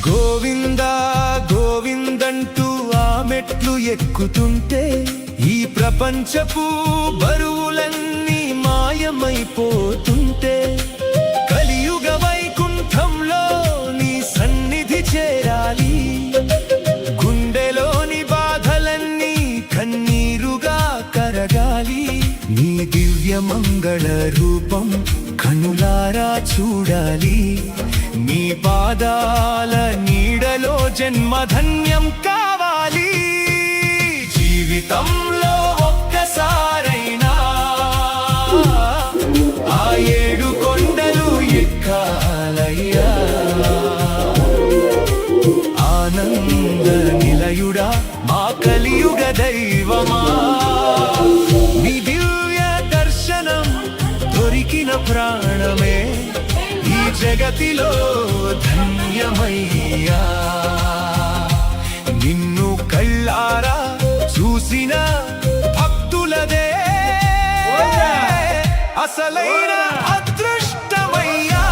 గోవిందా గోవిందంటూ ఆ మెట్లు ఎక్కుతుంటే ఈ ప్రపంచపు బరువులన్నీ మాయమైపోతుంటే కలియుగ వైకుంఠంలో నీ సన్నిధి చేరాలి. గుండెలోని బాధలన్నీ కన్నీరుగా కరగాలి. నీ దివ్య మంగళ రూపం కనులారా చూడాలి. నీ పాదాల నీడలో జన్మధన్యం కావాలి. జీవితంలో ఒక్కసారైనా ఆ 7 కొండలు ఎక్కాలయ్యా. ఆనంద నిలయుడా మా కలియుగ దైవమా, నీ దివ్య దర్శనం దొరికిన ప్రాణమే ఈ జగతిలో ధన్యమయ్యా. నిన్ను కళ్ళారా చూసిన భక్తులదే అసలైన అదృష్టమయ్యా.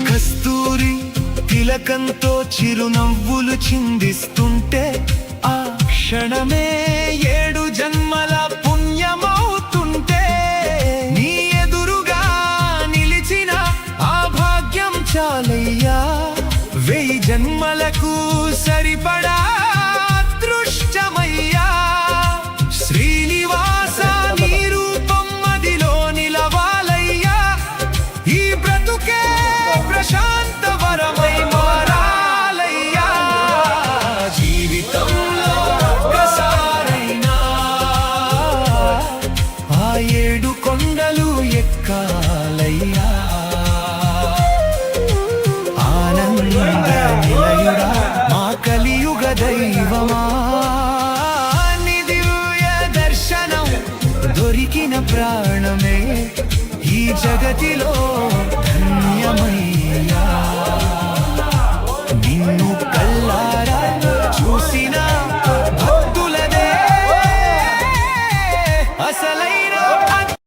కస్తూరి తిలకంతో చిరునవ్వులు చిందిస్తుంటే ఆ క్షణమే 7 జన్మల పుణ్యమవుతుంటే నీ ఎదురుగా నిలిచిన ఆ భాగ్యం చాలయ్యా. 1000 జన్మలకు సరిపడా అదృష్టమయ్యా. శ్రీనివాస నీ రూపం మదిలో నిలవాలయ్యా. ఈ బ్రతుకే ప్రశాంత వరమై మారాలయ్యా. జీవితంలో ఒక్కసారైనా ఆ 7 కొండలు ఎక్కాలయ్యా. ఆనంద నిలయుడా మా కలియుగ దైవమా, నీ దివ్య దర్శనం దొరికిన ప్రాణమే ఈ జగతిలో